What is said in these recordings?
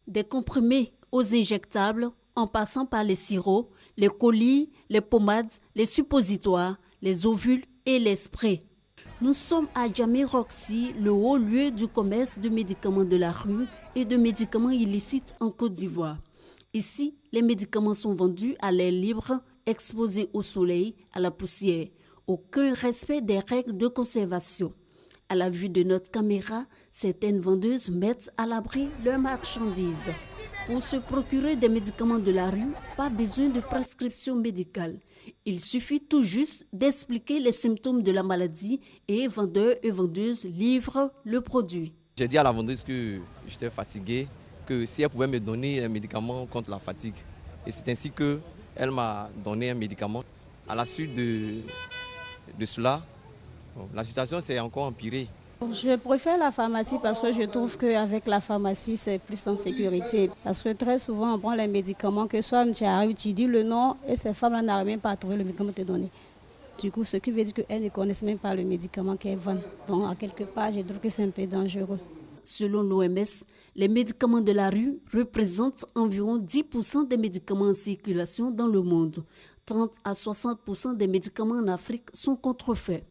Des comprimés aux injectables, en passant par les sirops, les colis, les pommades, les suppositoires, les ovules et les sprays. Nous sommes à Djamé Roxy, le haut lieu du commerce de médicaments de la rue et de médicaments illicites en Côte d'Ivoire. Ici, les médicaments sont vendus à l'air libre, exposés au soleil, à la poussière. Aucun respect des règles de conservation. À la vue de notre caméra, certaines vendeuses mettent à l'abri leurs marchandises. Pour se procurer des médicaments de la rue, pas besoin de prescription médicale. Il suffit tout juste d'expliquer les symptômes de la maladie et vendeurs et vendeuses livrent le produit. J'ai dit à la vendeuse que j'étais fatigué, que si elle pouvait me donner un médicament contre la fatigue. Et c'est ainsi qu'elle m'a donné un médicament. À la suite de cela, la situation s'est encore empirée. Je préfère la pharmacie parce que je trouve qu'avec la pharmacie, c'est plus en sécurité. Parce que très souvent, on prend les médicaments, que soit tu arrives, tu dis le nom et ces femmes-là n'arrivent même pas à trouver le médicament te donner. Du coup, ce qui veut dire qu'elles ne connaissent même pas le médicament qu'elles vendent. Donc, à quelque part, je trouve que c'est un peu dangereux. Selon l'OMS, les médicaments de la rue représentent environ 10% des médicaments en circulation dans le monde. 30 à 60% des médicaments en Afrique sont contrefaits.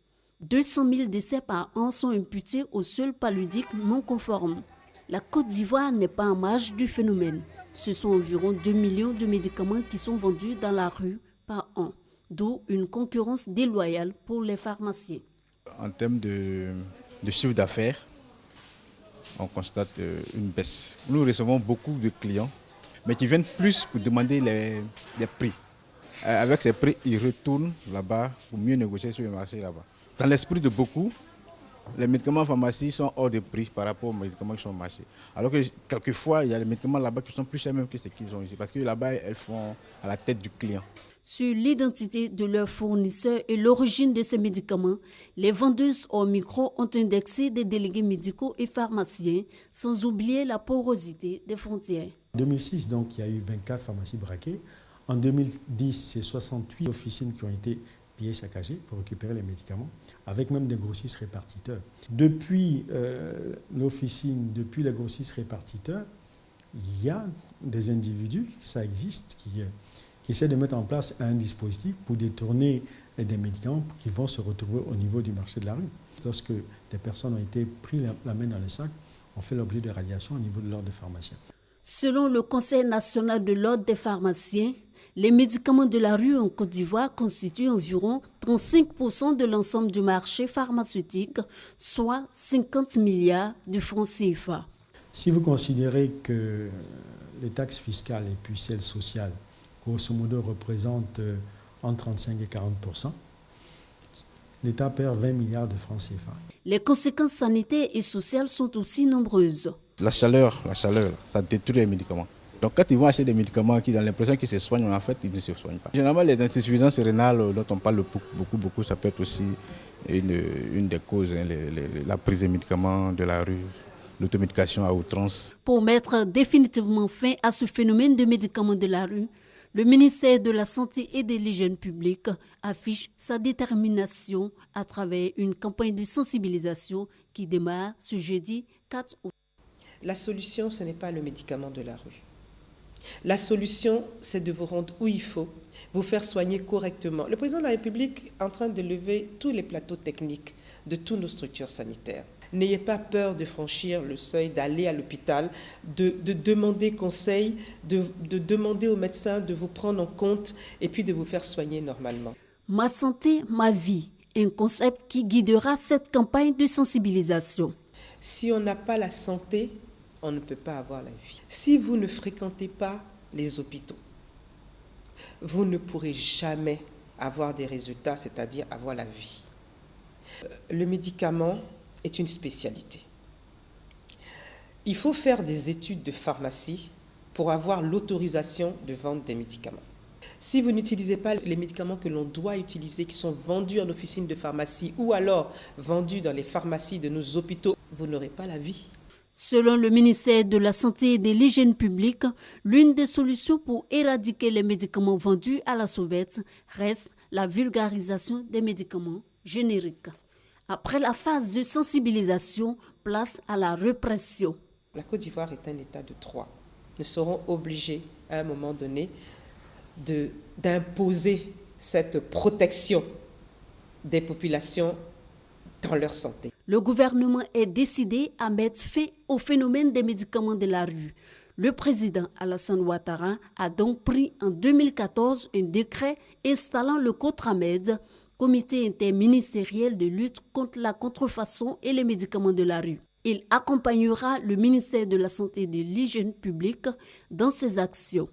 200 000 décès par an sont imputés aux seuls paludiques non conformes. La Côte d'Ivoire n'est pas en marge du phénomène. Ce sont environ 2 millions de médicaments qui sont vendus dans la rue par an, d'où une concurrence déloyale pour les pharmaciens. En termes de chiffre d'affaires, on constate une baisse. Nous recevons beaucoup de clients, mais qui viennent plus pour demander les prix. Avec ces prix, ils retournent là-bas pour mieux négocier sur le marché là-bas. Dans l'esprit de beaucoup, les médicaments en pharmacie sont hors de prix par rapport aux médicaments qui sont au marché. Alors que quelquefois, il y a des médicaments là-bas qui sont plus chers même que ce qu'ils ont ici. Parce que là-bas, elles font à la tête du client. Sur l'identité de leurs fournisseurs et l'origine de ces médicaments, les vendeuses au micro ont indexé des délégués médicaux et pharmaciens, sans oublier la porosité des frontières. En 2006, donc, il y a eu 24 pharmacies braquées. En 2010, c'est 68 officines qui ont été pillées, saccagées pour récupérer les médicaments, avec même des grossistes répartiteurs. Depuis l'officine, depuis les grossistes répartiteurs, il y a des individus, ça existe, qui essaient de mettre en place un dispositif pour détourner des médicaments qui vont se retrouver au niveau du marché de la rue. Lorsque des personnes ont été prises la main dans le sac, on fait l'objet de radiation au niveau de l'ordre des pharmaciens. Selon le Conseil national de l'ordre des pharmaciens, les médicaments de la rue en Côte d'Ivoire constituent environ 35% de l'ensemble du marché pharmaceutique, soit 50 milliards de francs CFA. Si vous considérez que les taxes fiscales et puis celles sociales, grosso modo, représentent entre 35 et 40%, l'État perd 20 milliards de francs CFA. Les conséquences sanitaires et sociales sont aussi nombreuses. La chaleur, ça détruit les médicaments. Donc quand ils vont acheter des médicaments qui ont l'impression qu'ils se soignent, en fait, ils ne se soignent pas. Généralement, les insuffisances rénales dont on parle beaucoup, ça peut être aussi une des causes, hein, la prise des médicaments de la rue, l'automédication à outrance. Pour mettre définitivement fin à ce phénomène de médicaments de la rue, le ministère de la Santé et de l'Hygiène publique affiche sa détermination à travers une campagne de sensibilisation qui démarre ce jeudi 4 août. La solution, ce n'est pas le médicament de la rue. La solution, c'est de vous rendre où il faut, vous faire soigner correctement. Le président de la République est en train de lever tous les plateaux techniques de toutes nos structures sanitaires. N'ayez pas peur de franchir le seuil, d'aller à l'hôpital, de demander conseil, de demander aux médecins de vous prendre en compte et puis de vous faire soigner normalement. Ma santé, ma vie, un concept qui guidera cette campagne de sensibilisation. Si on n'a pas la santé, on ne peut pas avoir la vie. Si vous ne fréquentez pas les hôpitaux, vous ne pourrez jamais avoir des résultats, c'est-à-dire avoir la vie. Le médicament est une spécialité. Il faut faire des études de pharmacie pour avoir l'autorisation de vendre des médicaments. Si vous n'utilisez pas les médicaments que l'on doit utiliser, qui sont vendus en officine de pharmacie ou alors vendus dans les pharmacies de nos hôpitaux, vous n'aurez pas la vie. Selon le ministère de la Santé et de l'Hygiène publique, l'une des solutions pour éradiquer les médicaments vendus à la sauvette reste la vulgarisation des médicaments génériques. Après la phase de sensibilisation, place à la répression. La Côte d'Ivoire est un État de droit. ne seront obligés à un moment donné d'imposer cette protection des populations dans leur santé. Le gouvernement est décidé à mettre fin au phénomène des médicaments de la rue. Le président Alassane Ouattara a donc pris en 2014 un décret installant le COTRAMED, Comité interministériel de lutte contre la contrefaçon et les médicaments de la rue. Il accompagnera le ministère de la Santé et de l'Hygiène publique dans ses actions.